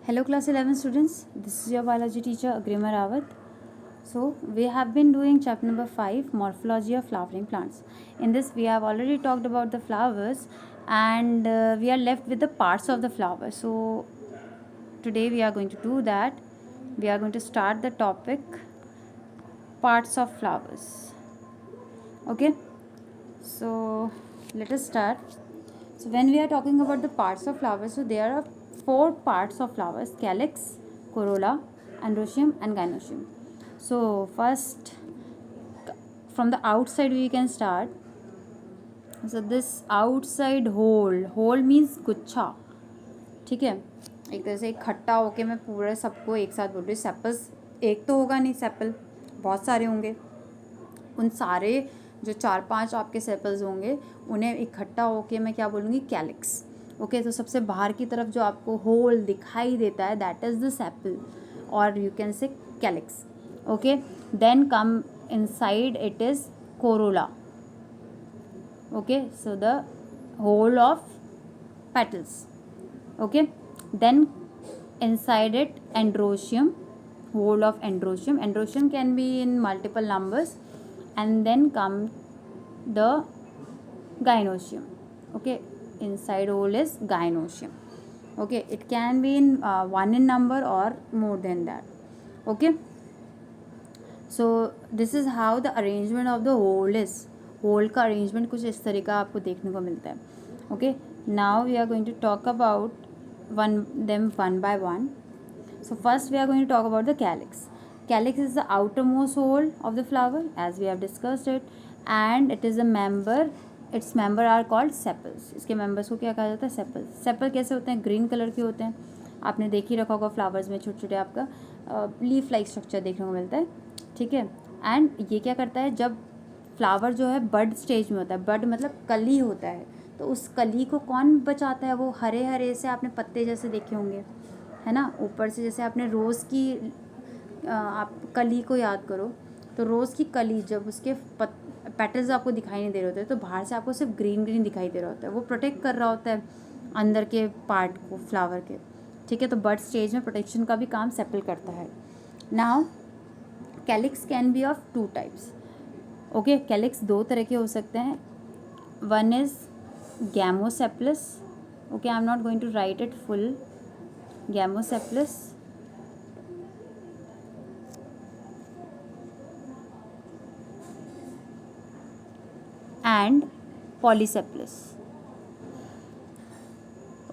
Hello class 11 students, this is your biology teacher Agrima Rawat. So we have been doing chapter number 5, morphology of flowering plants. In this we have already talked about the flowers and we are left with the parts of the flower. So today we are going to do that. We are going to start the topic parts of flowers. Okay, so let us start. So when we are talking about the parts of flowers, so there are 4 parts of flowers: calyx, corolla, androecium and gynoecium. So first from the outside we can start. So this outside whole means गुच्छा, ठीक है, एक तरह से इकट्ठा होके मैं पूरा सबको एक साथ बोल रही हूँ. सेपल्स एक तो होगा नहीं, सेपल बहुत सारे होंगे. उन सारे जो 4-5 आपके सेपल्स होंगे उन्हें इकट्ठा होके मैं क्या बोलूँगी, कैलिक्स. ओके, तो सबसे बाहर की तरफ जो आपको होल दिखाई देता है दैट इज़ द सेपल और you can say calyx. Okay, then come inside it is corolla. Okay, so the whorl of petals. Okay, then inside it androecium, whole of androecium. Androecium can be in multiple numbers, and then come the gynoecium. Okay, inside whole is gynoecium. Okay, it can be in one in number or more than that. Okay, so this is how the arrangement of the whole is. whole का arrangement कुछ इस तरीका आपको देखने को मिलता है. Okay, now we are going to talk about them one by one. So first we are going to talk about the calyx. Calyx is the outermost hole of the flower as we have discussed it, and it is a member. Its member are called sepals. इसके members को क्या कहा जाता है, sepals. sepal कैसे होते हैं, green colour के होते हैं. आपने देख ही रखा होगा फ्लावर्स में छोटे छोटे आपका लीफ लाइक स्ट्रक्चर देखने को मिलता है, ठीक है. एंड ये क्या करता है, जब फ्लावर जो है बड स्टेज में होता है, बड मतलब कली होता है, तो उस कली को कौन बचाता है, वो हरे हरे से आपने पत्ते जैसे देखे होंगे, है ना. ऊपर से जैसे आपने रोज़ की आप कली को याद करो, तो रोज़ की कली जब उसके पेटल्स आपको दिखाई नहीं दे रहे होते तो बाहर से आपको सिर्फ ग्रीन ग्रीन दिखाई दे रहा होता है. वो प्रोटेक्ट कर रहा होता है अंदर के पार्ट को फ्लावर के, ठीक है. तो बड स्टेज में प्रोटेक्शन का भी काम सेपल करता है. Now calyx can be of 2 types. Okay, calyx 2 तरह के हो सकते हैं. One is Gamosepalus. Okay, I'm not going to write it full. Gamosepalus. And Polycephalus.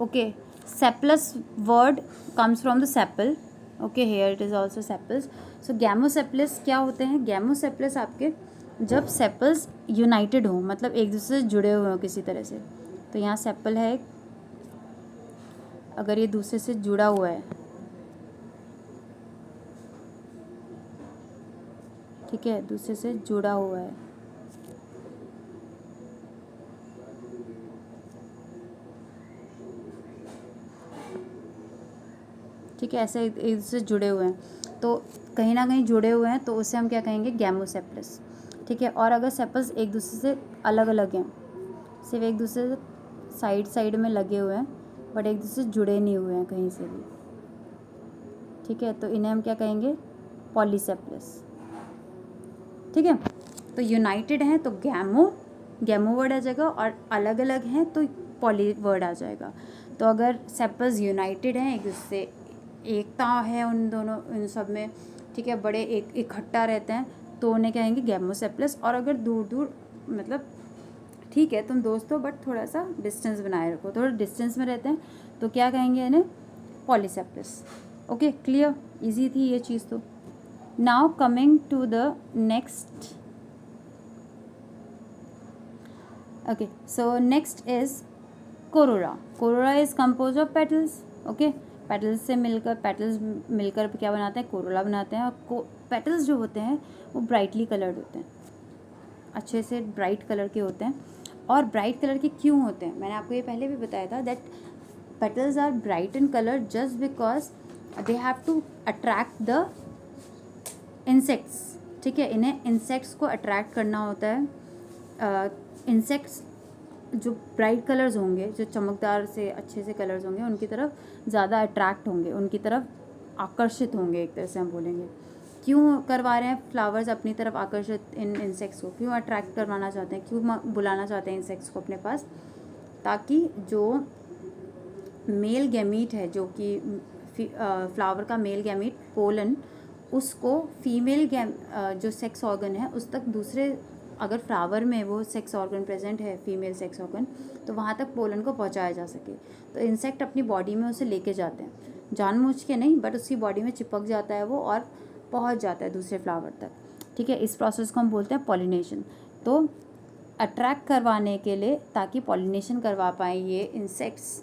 Okay, sepalus word comes from the sepal. Okay, here it is also sepals. So Gamosepalus क्या होते हैं, Gamosepalus आपके जब सेपल्स यूनाइटेड हो, मतलब एक दूसरे से जुड़े हुए हो किसी तरह से. तो यहाँ सेपल है, अगर ये दूसरे से जुड़ा हुआ है, ठीक है, दूसरे से जुड़ा हुआ है, ठीक है, ऐसे एक दूसरे से जुड़े हुए हैं, तो कहीं ना कहीं जुड़े हुए हैं, तो उसे हम क्या कहेंगे, गैमोसेपलस, ठीक है. और अगर सेपल्स एक दूसरे से अलग अलग हैं, सिर्फ एक दूसरे से साइड में लगे हुए हैं बट एक दूसरे से जुड़े नहीं हुए हैं कहीं से भी, ठीक है, तो इन्हें हम क्या कहेंगे, पॉलीसेपलस, ठीक है. तो यूनाइटेड हैं तो गैमो वर्ड आ जाएगा, और अलग अलग हैं तो पॉली वर्ड आ जाएगा. तो अगर सेपल्स यूनाइटेड हैं, एक दूसरे एकता है उन दोनों, इन सब में, ठीक है, बड़े एक इकट्ठा रहते हैं, तो उन्हें कहेंगे गैमोसेपलस. और अगर दूर दूर, मतलब ठीक है तुम दोस्तों बट थोड़ा सा डिस्टेंस बनाए रखो, थोड़ा डिस्टेंस में रहते हैं, तो क्या कहेंगे इन्हें, पॉलीसेपलस. ओके, क्लियर, इजी थी ये चीज़. तो now coming to the next. Okay, so next is corolla. Corolla is compose of petals. Okay, petals मिलकर क्या बनाते हैं, कोरोला बनाते हैं. और पेटल्स जो होते हैं वो ब्राइटली कलर्ड होते हैं, अच्छे से ब्राइट कलर के होते हैं. और ब्राइट कलर के क्यों होते हैं, मैंने आपको ये पहले भी बताया था that petals are bright in colour just because they have to attract the insects, ठीक है. इन्हें इंसेक्ट्स को अट्रैक्ट करना होता है. इंसेक्ट्स जो ब्राइट कलर्स होंगे, जो चमकदार से अच्छे से कलर्स होंगे, उनकी तरफ ज़्यादा अट्रैक्ट होंगे, उनकी तरफ आकर्षित होंगे, एक तरह से हम बोलेंगे। क्यों करवा रहे हैं फ्लावर्स अपनी तरफ आकर्षित इन इंसेक्ट्स को, क्यों अट्रैक्ट करवाना चाहते हैं, क्यों बुलाना चाहते हैं इंसेक्ट्स को अपने पास, ताकि जो मेल गैमीट है, जो कि फ्लावर का मेल गैमीट पोलन, उसको फीमेल जो सेक्स ऑर्गन है उस तक दूसरे, अगर फ्लावर में वो सेक्स ऑर्गन प्रेजेंट है, फीमेल सेक्स ऑर्गन, तो वहाँ तक पोलन को पहुँचाया जा सके। तो इंसेक्ट अपनी बॉडी में उसे लेके जाते हैं, जानबूझ के नहीं, बट उसकी बॉडी में चिपक जाता है वो और पहुँच जाता है दूसरे फ्लावर तक। ठीक है, इस प्रोसेस को हम बोलते हैं पॉलिनेशन। तो अट्रैक्ट करवाने के लिए, ताकि पॉलिनेशन करवा पाएँ ये इंसेक्ट्स,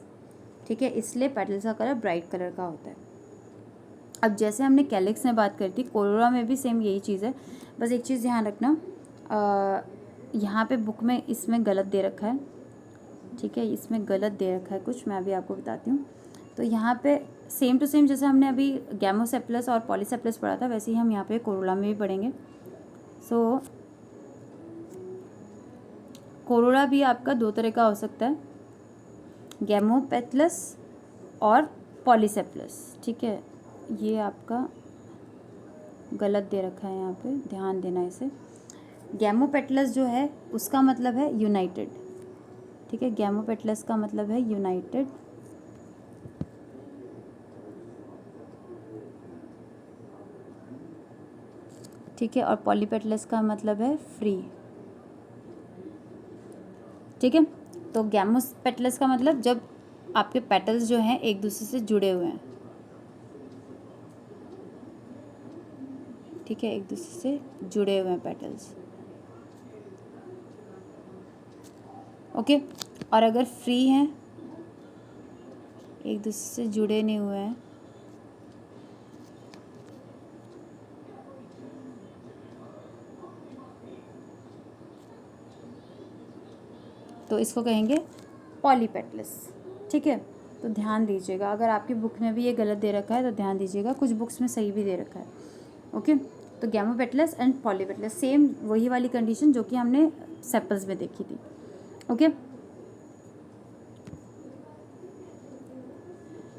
ठीक है, इसलिए पेटल्स का कलर ब्राइट कलर का होता है। अब जैसे हमने कैलिक्स में बात करी थी, कोरोला में भी सेम यही चीज़ है। बस एक चीज़ ध्यान रखना, यहाँ पे बुक में इसमें गलत दे रखा है, ठीक है, इसमें गलत दे रखा है कुछ, मैं अभी आपको बताती हूँ। तो यहाँ पे सेम टू सेम जैसे हमने अभी गैमोसेप्लस और पॉलीसेप्लस पढ़ा था, वैसे ही हम यहाँ पे कोरोला में भी पढ़ेंगे। सो कोरोला भी आपका दो तरह का हो सकता है, गैमोपेटलस और पॉलीसेप्लस। ठीक है, ये आपका गलत दे रखा है, यहाँ पे ध्यान देना इसे। गैमोपेटलस जो है उसका मतलब है यूनाइटेड, ठीक है, गैमोपेटलस का मतलब है यूनाइटेड, ठीक है, और पॉलीपेटलस का मतलब है फ्री। ठीक है, तो गैमोपेटलस का मतलब जब आपके पेटल्स जो हैं एक दूसरे से जुड़े हुए हैं, ठीक है, एक दूसरे से जुड़े हुए हैं पेटल्स, ओके। और अगर फ्री हैं, एक दूसरे से जुड़े नहीं हुए हैं, तो इसको कहेंगे पॉलीपेटलस। ठीक है, तो ध्यान दीजिएगा, अगर आपकी बुक में भी ये गलत दे रखा है तो ध्यान दीजिएगा, कुछ बुक्स में सही भी दे रखा है, ओके। तो गैमोपेटलस एंड पॉलीपेटलस, सेम वही वाली कंडीशन जो कि हमने सेपल्स में देखी थी, okay.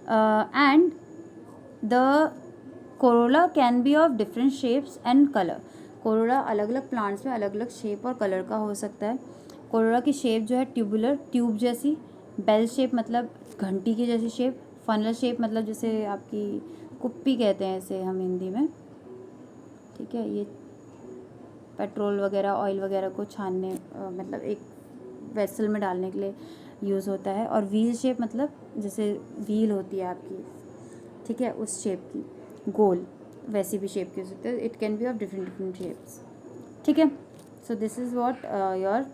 And the Corolla can be of different shapes and colour. Corolla अलग अलग प्लांट्स में अलग अलग शेप और कलर का हो सकता है। कोरोला की शेप जो है ट्यूबुलर, ट्यूब जैसी, बेल शेप मतलब घंटी की जैसी शेप, फनल शेप मतलब जैसे आपकी कुप्पी कहते हैं इसे हम हिंदी में, ठीक है, ये पेट्रोल वगैरह ऑयल वगैरह को छानने मतलब एक वेसल में डालने के लिए यूज़ होता है। और व्हील शेप मतलब जैसे व्हील होती है आपकी, ठीक है, उस शेप की, गोल, वैसी भी शेप की हो सकती है। It can be of different different shapes, ठीक है। So this is what your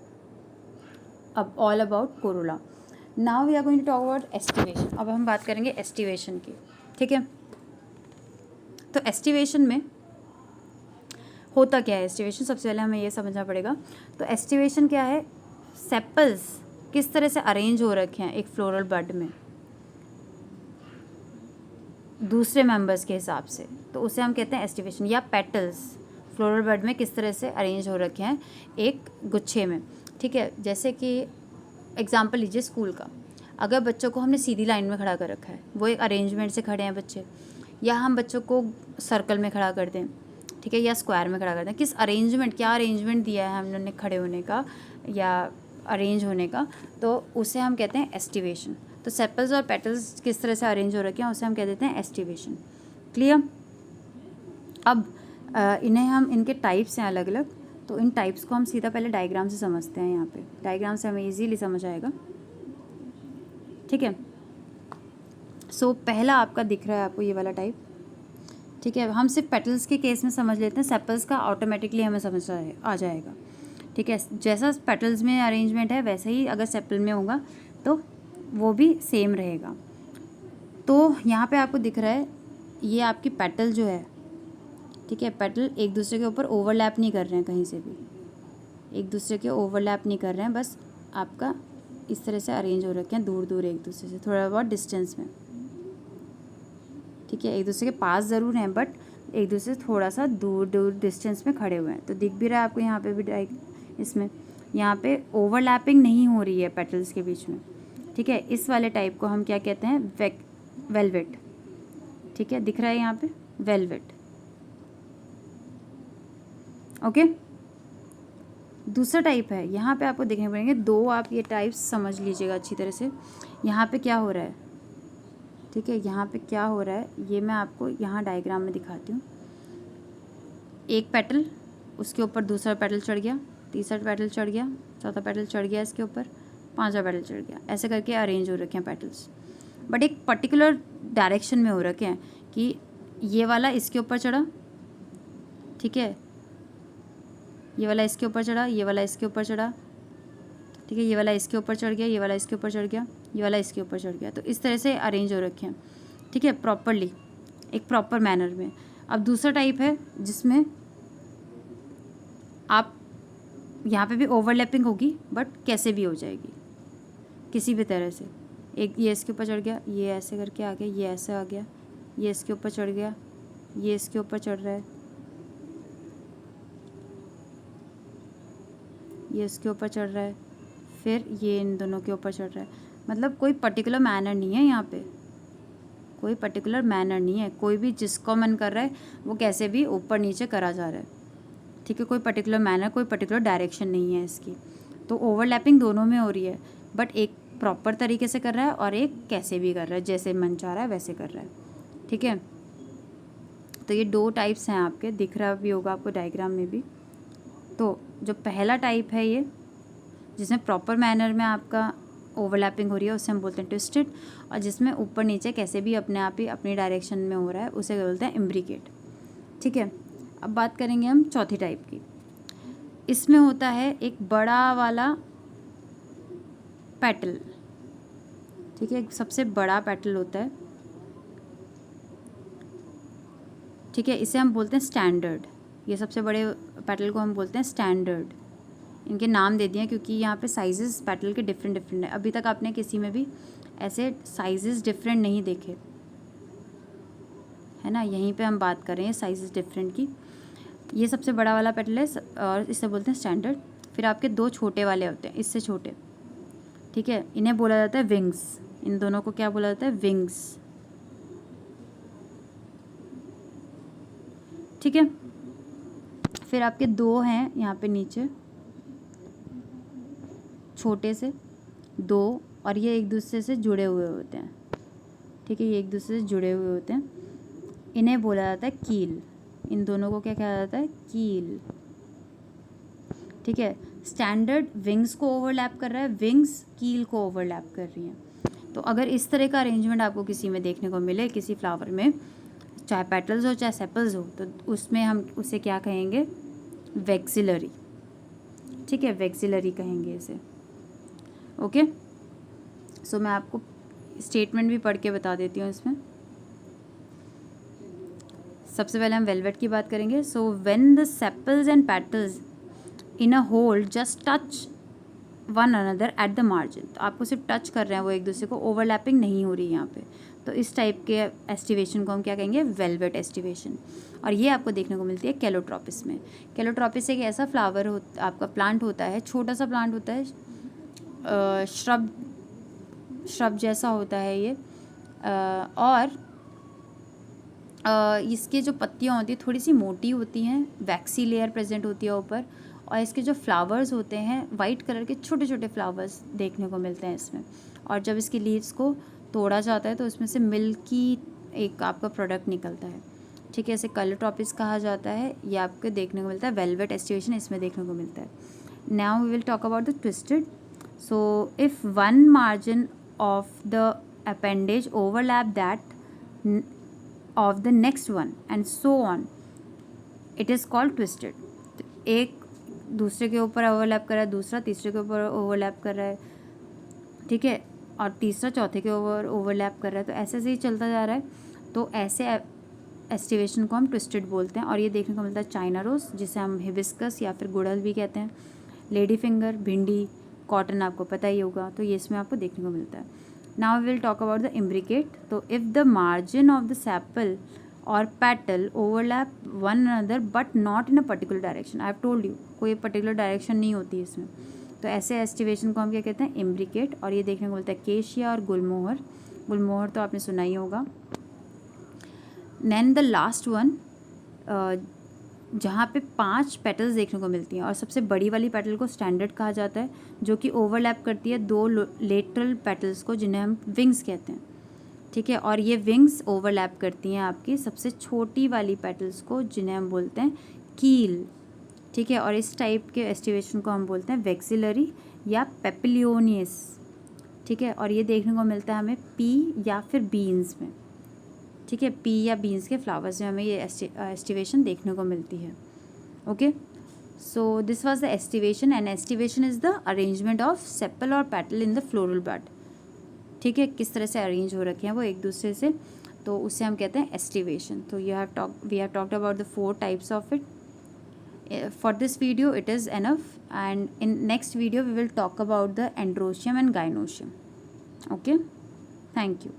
अब all about corolla. Now we are going to talk about aestivation. अब हम बात करेंगे एस्टिवेशन की, ठीक है। तो एस्टिवेशन में होता क्या है, एस्टिवेशन सबसे पहले हमें ये समझना पड़ेगा। तो एस्टिवेशन क्या है, सेपल्स किस तरह से अरेंज हो रखे हैं एक फ्लोरल बड में दूसरे मेंबर्स के हिसाब से, तो उसे हम कहते हैं एस्टिवेशन। या पेटल्स फ्लोरल बड में किस तरह से अरेंज हो रखे हैं एक गुच्छे में, ठीक है। जैसे कि एग्जांपल लीजिए स्कूल का, अगर बच्चों को हमने सीधी लाइन में खड़ा कर रखा है, वो एक अरेंजमेंट से खड़े हैं बच्चे, या हम बच्चों को सर्कल में खड़ा कर दें, ठीक है, या स्क्वायर में खड़ा कर दें, किस अरेंजमेंट, क्या अरेंजमेंट दिया है हम लोगों ने खड़े होने का या अरेंज होने का, तो उसे हम कहते हैं एस्टिवेशन। तो सेपल्स और पेटल्स किस तरह से अरेंज हो रखे हैं उसे हम कह देते हैं एस्टिवेशन, क्लियर। अब इन्हें हम, इनके टाइप्स हैं अलग अलग, तो इन टाइप्स को हम सीधा पहले डायग्राम से समझते हैं। यहाँ पे डायग्राम से हमें इजीली समझ आएगा, ठीक है। सो पहला आपका दिख रहा है आपको ये वाला टाइप, ठीक है। हम सिर्फ पेटल्स के केस में समझ लेते हैं, सेपल्स का ऑटोमेटिकली हमें समझ आ जाएगा, ठीक है। जैसा पेटल्स में अरेंजमेंट है वैसे ही अगर सेपल में होगा तो वो भी सेम रहेगा। तो यहाँ पे आपको दिख रहा है ये आपकी पेटल जो है, ठीक है, पेटल एक दूसरे के ऊपर ओवरलैप नहीं कर रहे हैं, कहीं से भी एक दूसरे के ओवरलैप नहीं कर रहे हैं, बस आपका इस तरह से अरेंज हो रखे हैं दूर दूर एक दूसरे से, थोड़ा बहुत डिस्टेंस में, ठीक है। एक दूसरे के पास ज़रूर हैं बट एक दूसरे से थोड़ा सा दूर दूर डिस्टेंस में खड़े हुए हैं। तो दिख भी रहा है आपको यहाँ पे भी इसमें। यहाँ पे ओवरलैपिंग नहीं हो रही है पेटल्स के बीच में, ठीक है। इस वाले टाइप को हम क्या कहते हैं, वेलवेट, ठीक है, दिख रहा है यहाँ पे वेलवेट, ओके। दूसरा टाइप है, यहाँ पे आपको देखने पड़ेंगे दो, आप ये टाइप्स समझ लीजिएगा अच्छी तरह से। यहाँ पे क्या हो रहा है, ठीक है, यहाँ पे क्या हो रहा है ये मैं आपको यहाँ डायग्राम में दिखाती हूँ। एक पेटल, उसके ऊपर दूसरा पेटल चढ़ गया, तीसरा पेटल चढ़ गया, चौथा पेटल चढ़ गया इसके ऊपर, पांचवा पेटल चढ़ गया, ऐसे करके अरेंज हो रखे हैं पेटल्स, बट एक पर्टिकुलर डायरेक्शन में हो रखे हैं कि ये वाला इसके ऊपर चढ़ा, ठीक है, ये वाला इसके ऊपर चढ़ा, ये वाला इसके ऊपर चढ़ा, ठीक है, ये वाला इसके ऊपर चढ़ गया, ये वाला इसके ऊपर चढ़ गया, ये वाला इसके ऊपर चढ़ गया। तो इस तरह से अरेंज हो रखे हैं, ठीक है, प्रॉपरली, एक प्रॉपर मैनर में। अब दूसरा टाइप है जिसमें आप यहाँ पे भी ओवरलैपिंग होगी, बट कैसे भी हो जाएगी किसी भी तरह से। एक ये इसके ऊपर चढ़ गया, ये ऐसे करके आ गया, ये ऐसे आ गया, ये इसके ऊपर चढ़ गया, ये इसके ऊपर चढ़ रहा है, ये इसके ऊपर चढ़ रहा है, फिर ये इन दोनों के ऊपर चढ़ रहा है। मतलब कोई पर्टिकुलर मैनर नहीं है यहाँ पे, कोई पर्टिकुलर मैनर नहीं है, कोई भी जिसको मन कर रहा है वो कैसे भी ऊपर नीचे करा जा रहा है, ठीक है। कोई पर्टिकुलर मैनर, कोई पर्टिकुलर डायरेक्शन नहीं है इसकी। तो ओवरलैपिंग दोनों में हो रही है, बट एक प्रॉपर तरीके से कर रहा है और एक कैसे भी कर रहा है, जैसे मन चाह रहा है वैसे कर रहा है, ठीक है। तो ये दो टाइप्स हैं आपके, दिख रहा भी होगा आपको डायग्राम में भी। तो जो पहला टाइप है ये, जिसमें प्रॉपर मैनर में आपका ओवरलैपिंग हो रही है, उसे हम बोलते हैं ट्विस्टेड, और जिसमें ऊपर नीचे कैसे भी अपने आप ही अपनी डायरेक्शन में हो रहा है उसे बोलते हैं इम्ब्रिकेट, ठीक है। अब बात करेंगे हम चौथी टाइप की। इसमें होता है एक बड़ा वाला पेटल, ठीक है, सबसे बड़ा पेटल होता है, ठीक है, इसे हम बोलते हैं स्टैंडर्ड। ये सबसे बड़े पेटल को हम बोलते हैं स्टैंडर्ड। इनके नाम दे दिए क्योंकि यहाँ पे साइजेस पेटल के डिफरेंट डिफरेंट है। अभी तक आपने किसी में भी ऐसे साइजेस डिफरेंट नहीं देखे, है ना, यहीं पे हम बात कर रहे हैं साइजेस डिफरेंट की। ये सबसे बड़ा वाला पेटल है और इसे बोलते हैं स्टैंडर्ड। फिर आपके दो छोटे वाले होते हैं, इससे छोटे, ठीक है, इन्हें बोला जाता है विंग्स। इन दोनों को क्या बोला जाता है, विंग्स, ठीक है। फिर आपके दो हैं यहाँ पे नीचे छोटे से दो, और ये एक दूसरे से जुड़े हुए होते हैं, ठीक है, ये एक दूसरे से जुड़े हुए होते हैं, इन्हें बोला जाता है कील। इन दोनों को क्या कहा जाता है, कील, ठीक है। स्टैंडर्ड विंग्स को ओवरलैप कर रहा है, विंग्स कील को ओवरलैप कर रही हैं। तो अगर इस तरह का अरेंजमेंट आपको किसी में देखने को मिले, किसी फ्लावर में, चाहे पेटल्स हो चाहे सेपल्स हो, तो उसमें हम उसे क्या कहेंगे, वैक्सिलरी, ठीक है, वैक्सिलरी कहेंगे इसे, ओके। सो मैं आपको स्टेटमेंट भी पढ़ के बता देती हूँ इसमें। सबसे पहले हम वेलवेट की बात करेंगे। So when the sepals and petals in a whorl just touch one another at the margin, तो आपको सिर्फ टच कर रहे हैं वो एक दूसरे को, ओवरलैपिंग नहीं हो रही यहाँ पे। तो इस टाइप के एस्टिवेशन को हम क्या कहेंगे, वेलवेट एस्टिवेशन। और ये आपको देखने को मिलती है कैलोट्रोपिस में। कैलोट्रोपिस एक ऐसा फ्लावर आपका प्लांट होता है, छोटा सा प्लांट होता है, श्रब जैसा होता है ये, और इसके जो पत्तियाँ होती हैं थोड़ी सी मोटी होती हैं, वैक्सी लेयर प्रेजेंट होती है ऊपर, और इसके जो फ्लावर्स होते हैं वाइट कलर के छोटे छोटे फ्लावर्स देखने को मिलते हैं इसमें। और जब इसकी लीव्स को तोड़ा जाता है तो उसमें से मिल्की एक आपका प्रोडक्ट निकलता है, ठीक है, इसे कैलोट्रोपिस कहा जाता है। ये आपको देखने को मिलता है, वेलवेट एस्टिवेशन इसमें देखने को मिलता है। Now we will talk about the twisted. So if one margin of the appendage overlap that of the next one and so on, it is called twisted। तो एक दूसरे के ऊपर ओवरलैप कर रहा है, दूसरा तीसरे के ऊपर ओवरलैप कर रहा है, ठीक है, और तीसरा चौथे के ऊपर ओवरलैप कर रहा है, तो ऐसे से ही चलता जा रहा है। तो ऐसे एस्टिवेशन को हम ट्विस्टेड बोलते हैं। और ये देखने को मिलता है चाइना रोज, जिसे हम हिबिस्कस या फिर गुड़हल भी कहते हैं, लेडी फिंगर, भिंडी, कॉटन आपको पता ही होगा, तो ये इसमें आपको देखने को मिलता है। Now we will talk about the imbricate. तो if the margin of the sepal और petal overlap one another but not in a particular direction, I have told you कोई पर्टिकुलर डायरेक्शन नहीं होती इसमें, तो ऐसे एस्टिवेशन को हम क्या कहते हैं, इम्ब्रिकेट। और ये देखने को मिलता है केशिया और गुलमोहर। गुलमोहर तो आपने सुना ही होगा। देन द लास्ट वन, जहाँ पे 5 पेटल्स देखने को मिलती हैं और सबसे बड़ी वाली पेटल को स्टैंडर्ड कहा जाता है, जो कि ओवरलैप करती है 2 लेटरल पेटल्स को, जिन्हें हम विंग्स कहते हैं। ठीक है, और ये विंग्स ओवरलैप करती हैं आपकी सबसे छोटी वाली पेटल्स को, जिन्हें हम बोलते हैं कील। ठीक है, और इस टाइप के एस्टिवेशन को हम बोलते हैं वेक्सिलरी या पेपिलियोनियस। ठीक है, और ये देखने को मिलता है हमें पी या फिर बीन्स में। ठीक है, पी या बीन्स के फ्लावर्स में हमें ये एस्टिवेशन देखने को मिलती है। Okay, so this was the aestivation, and aestivation is the arrangement of sepal और पेटल इन द फ्लोरल बड। ठीक है, किस तरह से अरेंज हो रखे हैं वो एक दूसरे से, तो उसे हम कहते हैं एस्टिवेशन। तो we have talked about the 4 types of it. For this video it is enough, and in next video we will talk about the androecium and gynoecium. Okay, thank you.